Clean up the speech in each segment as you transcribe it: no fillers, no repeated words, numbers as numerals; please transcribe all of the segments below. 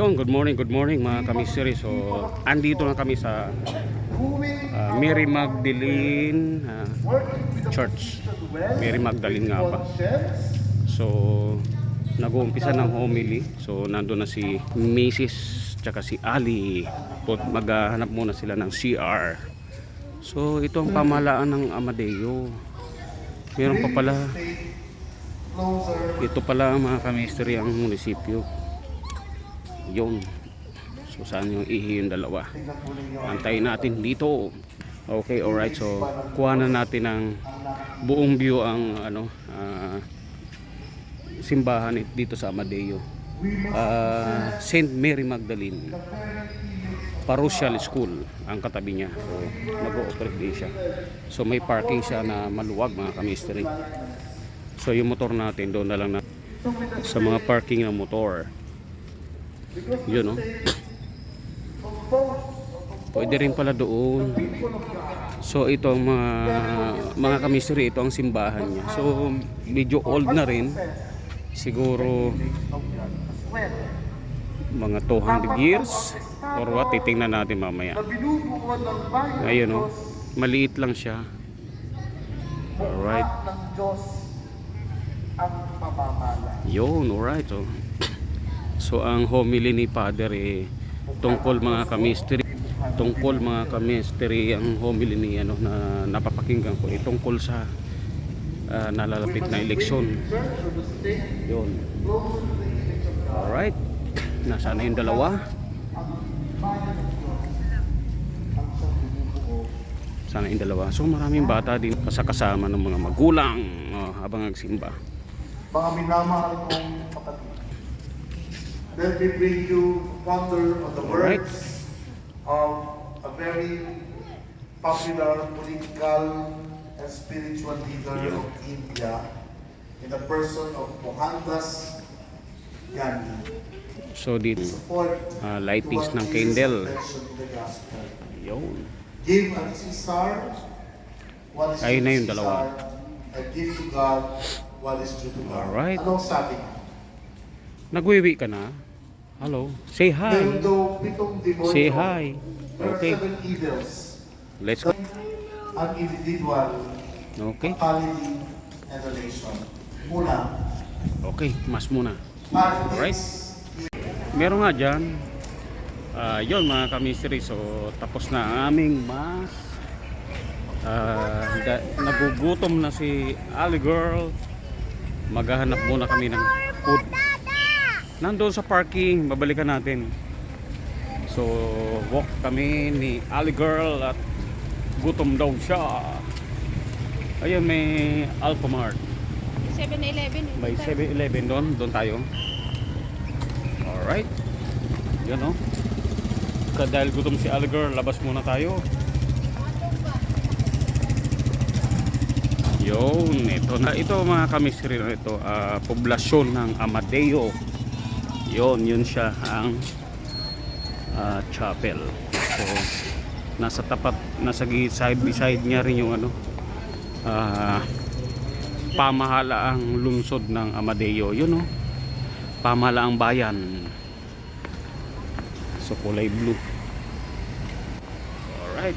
Ayun, good morning mga kamisiri. So, andito na kami sa Mary Magdalene Church. Mary Magdalene nga pa. So, nag-uumpisa ng homily. So, nandun na si Mrs. tsaka si Ali. Maghahanap muna sila ng CR. So, ito ang pamahalaan ng Amadeo. Meron pa pala. Ito pala mga kamisiri ang munisipyo. Yun. So saan yung ihi yung dalawa? Antayin natin dito. Okay, alright. So kuha na natin ng buong view ang simbahan dito sa Amadeo. Saint Mary Magdalene Parochial School ang katabi niya. So nag-ooperate din siya. So may parking siya na maluwag mga kamisteri. So yung motor natin doon na lang na sa mga parking ng motor. Yun, no? Pwede rin pala doon. So ito ang mga kamisteri, ito ang simbahan niya. So medyo old na rin. Siguro mga 200 years or what, titingnan natin mamaya. Ayun, no? Maliit lang siya. Alright. Yun, alright. So ang homily ni Father tungkol mga kamisteri ang homily ni na napapakinggan ko tungkol sa nalalapit na eleksyon. Yun. Alright. Nasaan na yung dalawa? Sana yung dalawa. So maraming bata din kasama ng mga magulang habang nagsimba. Mga minamahal kong kapatid, let me bring you wonder on the words of a very popular political and spiritual leader of India in the person of Mohandas Gandhi. So dito lightings ng candle. Yun. Give unto Caesar what is Ayun na yung Caesar, dalawa. and give to God what is due to God. Alright. Anong sabi? Nagwiwi ka na? Hello. Say hi. Meron daw pitong demonyo. Say hi. There are Okay. 7 evils. Let's go. An individual, Okay. a family, and a nation. Una, Okay, mas muna. Alright. Meron nga dyan. Yun mga kamisteri. So tapos na ang aming mas. Nagugutom na si Ali Girl. Maghahanap muna kami ng food. Nandoon sa parking, babalikan natin. So walk kami ni Ali Girl at gutom daw siya. Ayun, may Alphamart. 7-Eleven. May 7-Eleven doon tayo. Alright. Yan, no? Dahil gutom si Ali Girl, labas muna tayo. Yun, ito mga kamisiri na ito, poblasyon ng Amadeo. Yun siya ang chapel. So nasa tapat, nasa side by side niya rin yung pamahalaang lungsod ng Amadeo. Yun, no? Pamahalaang bayan. So kulay blue. Alright.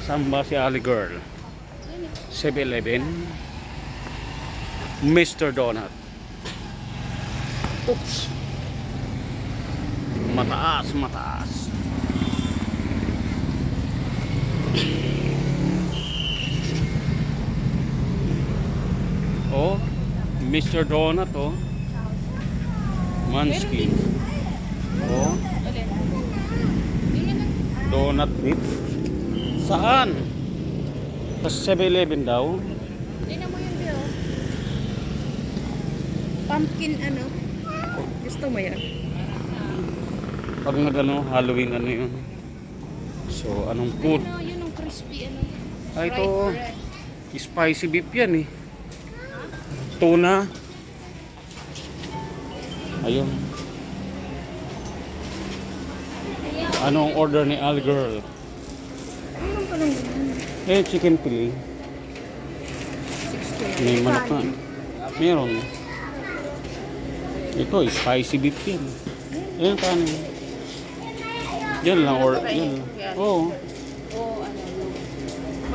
Saan ba si Ali Girl? 7-Eleven, Mr. Donut. Oops. Mataas. Oh, Mr. Donut, oh. Mansky. Oh, donut dip. Saan? Sa 7-Eleven daw. Tingnan mo yung bill. Pumpkin Gusto mo yan? Pag Halloween yun. So anong food? Yun ang crispy Ito spicy beef yan Tuna. Ayun. Anong order ni Ali Girl? Meron pa lang ganyan. Chicken fillet. 60. May manok na. Meron. Ito, spicy beef yan. Ayan, kanin. Yan lang or yan. Oo. O ano?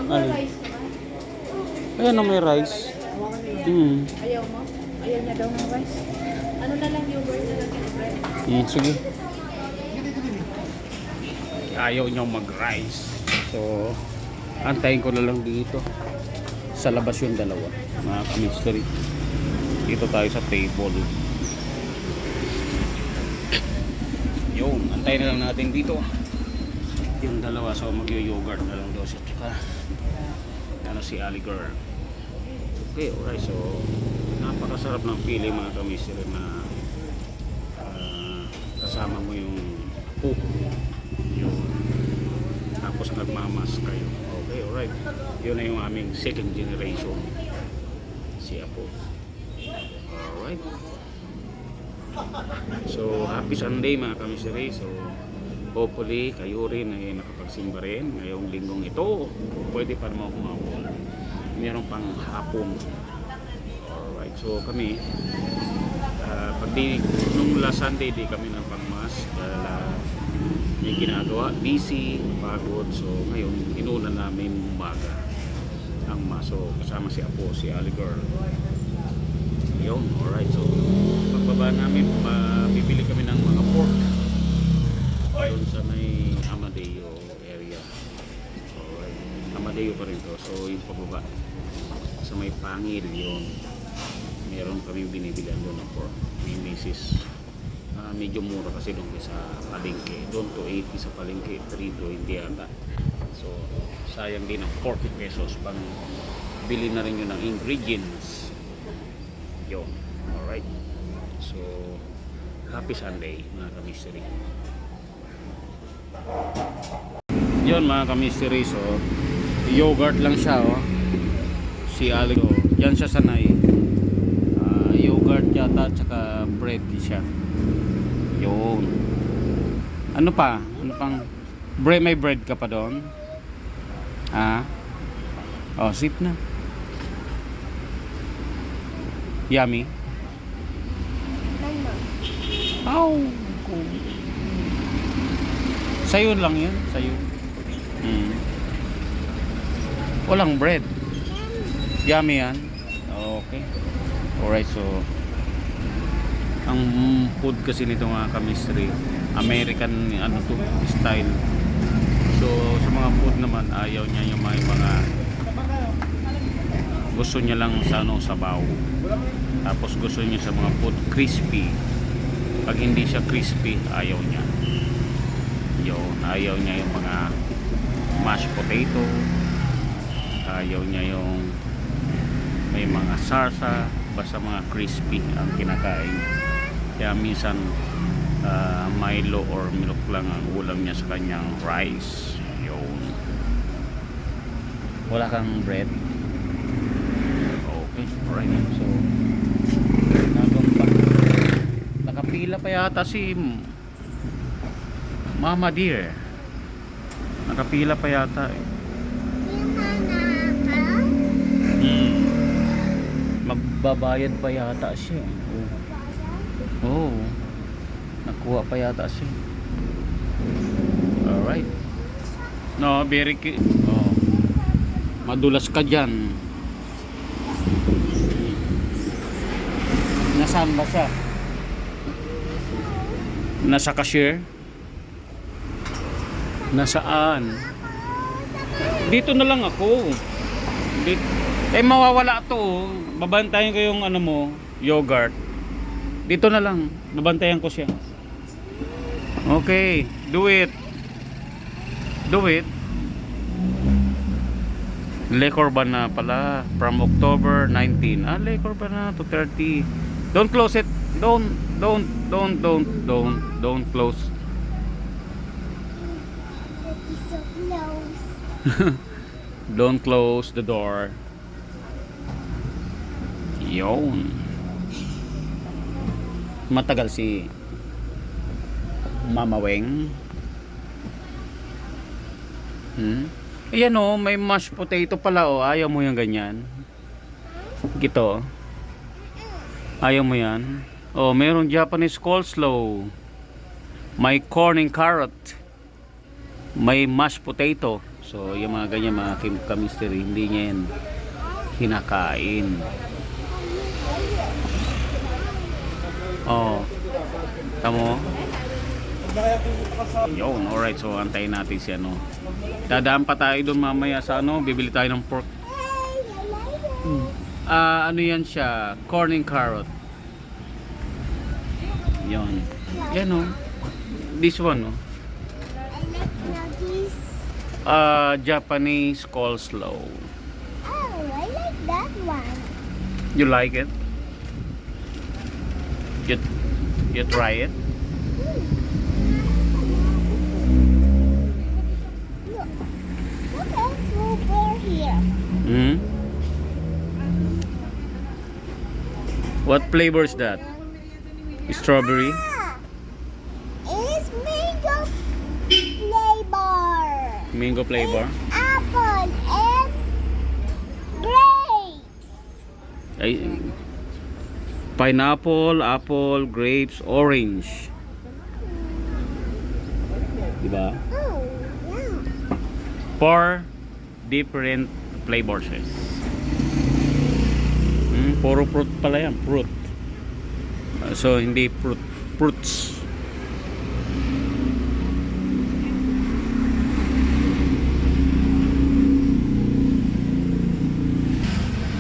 Ano? Mag-rice naman. Ayan na may rice. Ayaw mo? Ayaw niya daw ng rice. Ano na lang yung word na lang yung bread? Sige. Ayaw niyang mag-rice. So, antayin ko na lang dito. Sa labas yung dalawa. Mga ka-mystery. Dito tayo sa table. Yun, antayin na lang natin dito. Yung dalawa, so mag-yogurt na lang daw siya. Tsaka, ano si Ali Girl. Okay, alright. So, napakasarap ng pili mga ka-mystery na kasama mo yung apo. Yun. Tapos nagmamas kayo. Okay, alright. Yun na yung aming second generation. Si apo. Alright. So, happy Sunday mga kamisiri. So, hopefully kayo rin ay nakapagsimba rin ngayong linggong ito. Pwede pa naman kumawal. Meron pang hapon. Alright. So, kami nung last Sunday di kami ng pangmas dahil may ginagawa, busy, pagod. So ngayon inuna namin umaga ang maso kasama si Apo, si Ali Girl. Yun, alright. So pagbaba namin, bibili kami ng mga pork doon sa may Amadeo area. Alright, Amadeo pa rin to. So yung pababa sa may Pangil, yun meron kami binibilihan doon ng pork. May misis. Medyo mura kasi doon sa palengke. Doon to 80 sa palengke, 320 yata. So, sayang din ang 40 pesos pang bili na rin yun ng ingredients. Yun. Alright. So, happy Sunday mga ka-mystery. Yun mga ka-mystery. So, yogurt lang siya. Oh. Si Aligo. Yan siya sanay. Yogurt yata tsaka bread siya. Yun. Ano pa? Ano pang bread? May bread ka pa doon? Oh, sip na. Yummy. Oh. Sayo lang yan. Sayo. Walang bread. Yummy yan. Okay. Alright, so ang food kasi nito mga ka-mystery, American ano to, style. So sa mga food naman ayaw niya yung mga gusto niya lang sa ano, sabaw. Tapos gusto niya sa mga food crispy. Pag hindi siya crispy, ayaw niya. Yun, ayaw niya yung mga mashed potato. Ayaw niya yung may mga sarsa, basta mga crispy ang kinakain. Kaya minsan Milo or milk lang ang ulam niya sa kanyang rice. Yun. Wala kang bread? Okay, alright. So nakapila pa yata si Mama Dear. Nakapila pa yata eh. Magbabayad pa yata siya. Oh. Nakuha pa yata siya. Alright. No, very oh. Madulas ka dyan. Nasaan ba siya? Nasa cashier? Nasaan? Dito na lang ako. Dito. Mawawala to. Babantayan ko yung ano mo, yogurt. Dito na lang. Babantayan ko siya. Okay, do it. Do it. Le Corban na pala from October 19. Le Corban na to 30. Don't close it. Don't close. Don't close the door. Yun. Matagal si Mama Weng. Ayan o, may mashed potato pala o. Ayaw mo yung ganyan. Gito. Ayaw mo yan. Oh, mayroong Japanese coleslaw. May corn and carrot. May mashed potato. So, yung mga ganyan mga ka-mystery, hindi niya yan kinakain. Oh. Tamo? Yun, alright. So, antayin natin si ano. Dadaan pa tayo doon mamaya sa ano. Bibili tayo ng pork. Ano yan siya? Corn and carrot. Yun. Yan oh. This one oh. Japanese coleslaw. Oh, I like that one. You like it? You try it? Look, what else over here? Hmm? What flavor is that? Strawberry? Ah, it's mango flavor. Mango flavor? Apple and grapes. Ay, pineapple, apple, grapes, orange. Diba? Oh, yeah. 4 different flavors. Puro fruit pala yan, fruit. So hindi fruits.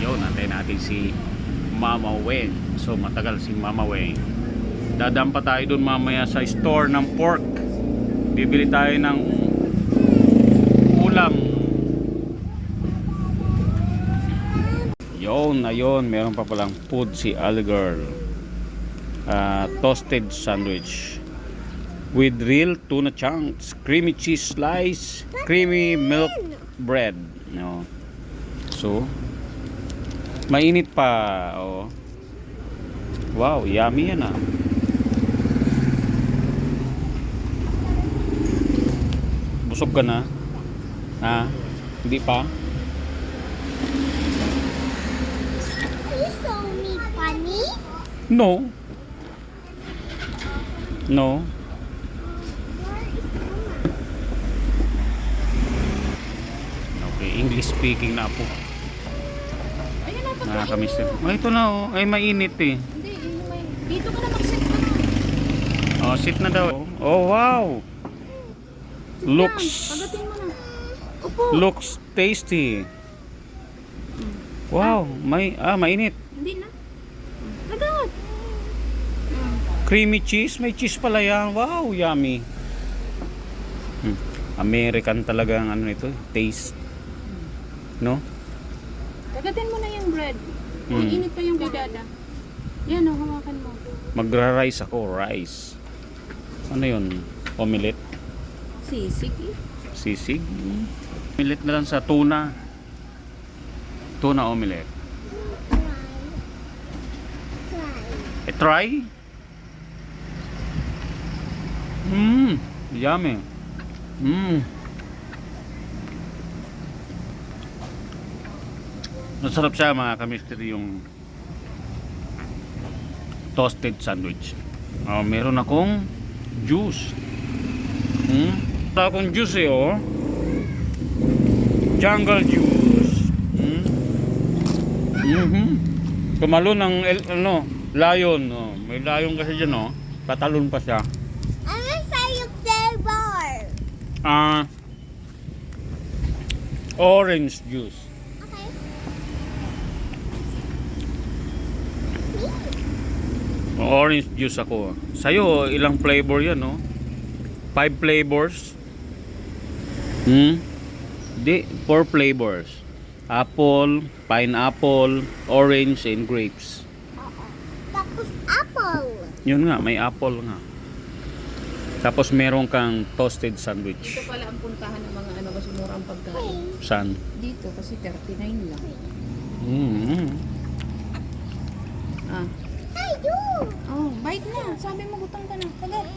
Yun, natin si Mama Weng. So matagal si Mama Weng. Dadaan pa tayo dun mamaya sa store ng pork. Bibili tayo ng ulam. Yun, ayun, meron pa palang food si Ali Girl. Toasted sandwich with real tuna chunks, creamy cheese slice, creamy milk bread. No. So, mainit pa. Oh. Wow, yummy yan ah. Busog ka na? Ha? Hindi pa? You saw me funny? No. No. Okay, English speaking na po. Ayun na, pagkain Nakakamiss. mo. Ito na oh. Ay, mainit eh. Hindi, yun may... Dito ka na mag-sit ka na. Oh, sit na daw. Oh, wow. Looks Pagating mo na. Upo. looks tasty. Wow, mainit. Hindi na. Agad. Creamy cheese, may cheese pala yan. Wow, yummy. American talaga ang ano nito, taste. No? Kagatin mo na yung bread. Hmm. Init pa yung kay Dada. Yan o, hawakan mo. Magra-rice ako, rice. Ano yun? Omelette? Sisig eh. Sisig? Omelette na lang sa tuna. Tuna omelette. Try? Yummy. Masarap siya mga ka-mystery yung toasted sandwich. Meron akong juice. Meron akong juice eh oh. Jungle juice. Tumalo ng lion. Oh. May lion kasi dyan oh. Tatalon pa siya. I'm a fire flavor. Orange juice. Okay. Orange juice ako. Sa'yo, ilang flavor yan, no? 5 flavors. Di, 4 flavors. Apple, pineapple, orange, and grapes. Tapos apple. Yun nga, may apple nga. Tapos meron kang toasted sandwich. Dito pala ang puntahan ng mga ano kasi murang pagkain. San? Dito kasi 39 lang. Ah. Hey, you. Oh, bite na. Sabi mo gutom ka na. Kagat.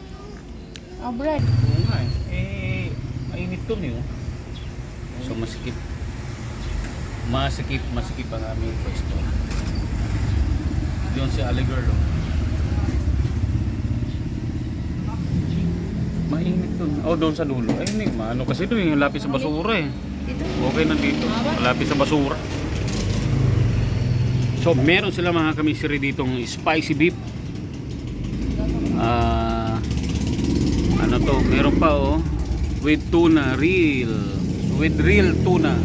Oh, bread. Oo nga eh. Mainit to niyo. So masikip. Masikip ang aming pwesto. Doon si Ali Girl. Oh. Mainit dun. Oh, doon sa dulo. Ay, hindi. Ano kasi doon yung lapis sa basura eh. Dito. Okay na dito. Lapis sa basura. So, meron sila mga kamisiri ditong spicy beef. Ano to? Meron pa oh. With tuna, real. With real tuna.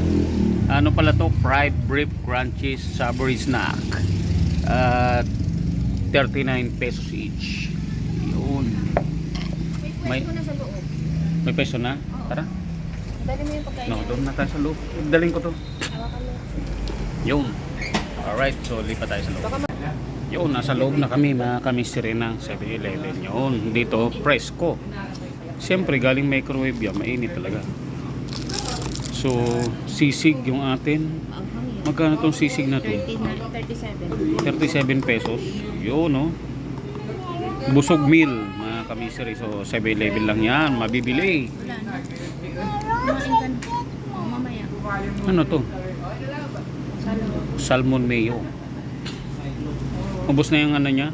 Ano pala to? Fried beef, crunchy, savory snack. 39 pesos each. Yun. May pwesto na sa loob. May peso na? Tara. Dali mo yung pagkain. No, doon na tayo sa loob. Daling ko to. Hawakan mo. Yun. Alright, so lipat tayo sa loob. Yun, nasa loob na kami, mga kamisiri ng 7-Eleven. Yun, dito, presko. Siyempre, galing microwave yan, mainit talaga. So, sisig yung atin. Ang hangin. Magkano tong sisig na to? 37. 37 pesos. Yun, no? Busog meal, mga kamisiri. So, 7-Eleven lang yan, mabibili. Wala na. Kumain ka na. Mamaya. Ano to? Salmo. Salmon mayo. Ubos na yung ano niya?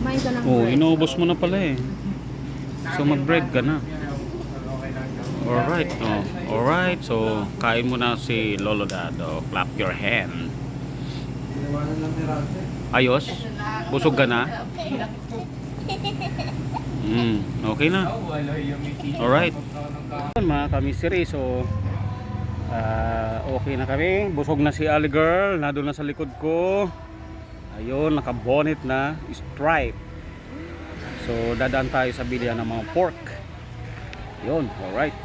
Kumain ka ng Oh, bread. inuubos mo na pala eh. So mag-bread ka na. Alright, oh. Alright, so kain mo na si Lolo Dado. Clap your hand. Ayos? Busog ka na? Okay na. Alright. Mga kamisiri, so okay na kami. Busog na si Ali Girl. Nandun na sa likod ko. Ayun, naka-bonnet na. Stripe. So, dadaan tayo sa bilihan ng mga pork. Yun, alright.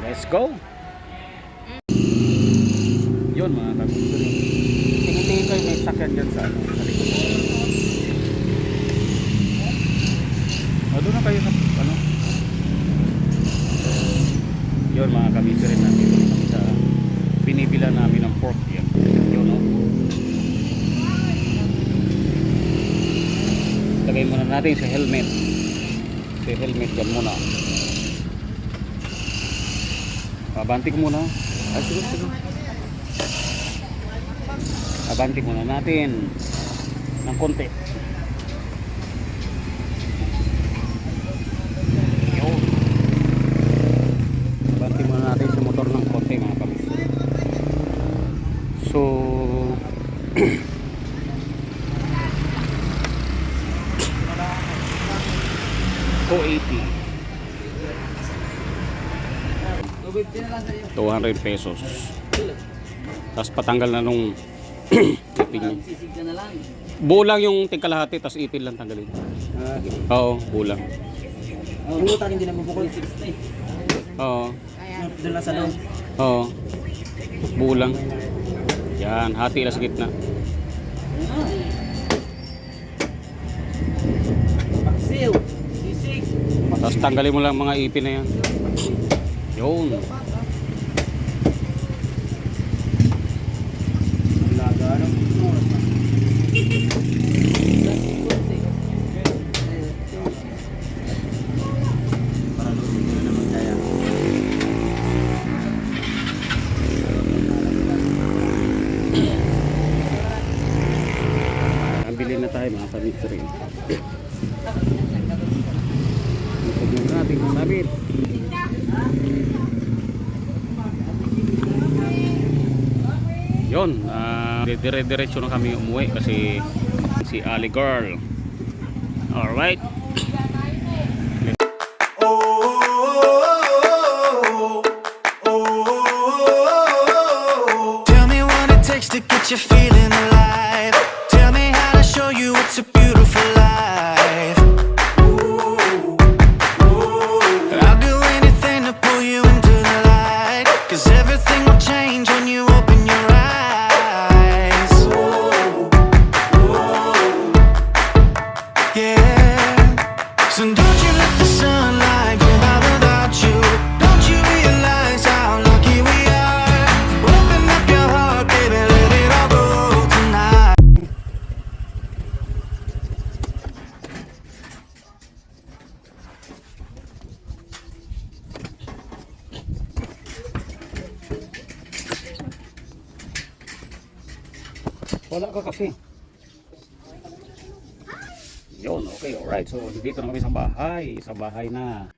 Let's go! Yun mga kamisiri. Tingin-tingin kayo may sakyan dyan sa ano, sa likod. Doon na kayo sa ano. Yun mga kamisiri, nandito kami sa binibila namin ng pork yan. Yun no. Lagay muna natin sa helmet. Sa helmet yan muna. Abanti ko muna. Ay, sige. Abanti muna natin ng konti. Yun. Abanti muna natin sa motor ng konti mga kamisiri. So 200 pesos. Tapos patanggal na nung ipin niya. Buo lang yung tingkalahati, tapos ipin lang tanggalin. Oo, buo lang. Bulutan hindi naman bukol 60. Oo. Doon lang sa loob. Oo. Buo lang. Yan, hati lang sa gitna. Paksiw. Sisig. Tapos tanggalin mo lang mga ipin na yan. Yun. Laga ng para lusin ko naman kaya. Bili na tayo mga kamisiri. Tignan natin kung nabit. Yun, dire-diretso na kami umuwi kasi si Ali Girl. Alright. Tell me what it takes to get you feeling alive. Tell me how to show you it's a beautiful life. I'll do anything to pull you into the light, 'cause everything will change when you open your eyes. Yeah. So don't you let the sunlight go by without you. Don't you realize how lucky we are? Open up your heart, baby, let it all go tonight. Wala ka kasi. Yun, okay, alright. So, dito na kami sa bahay. Sa bahay na.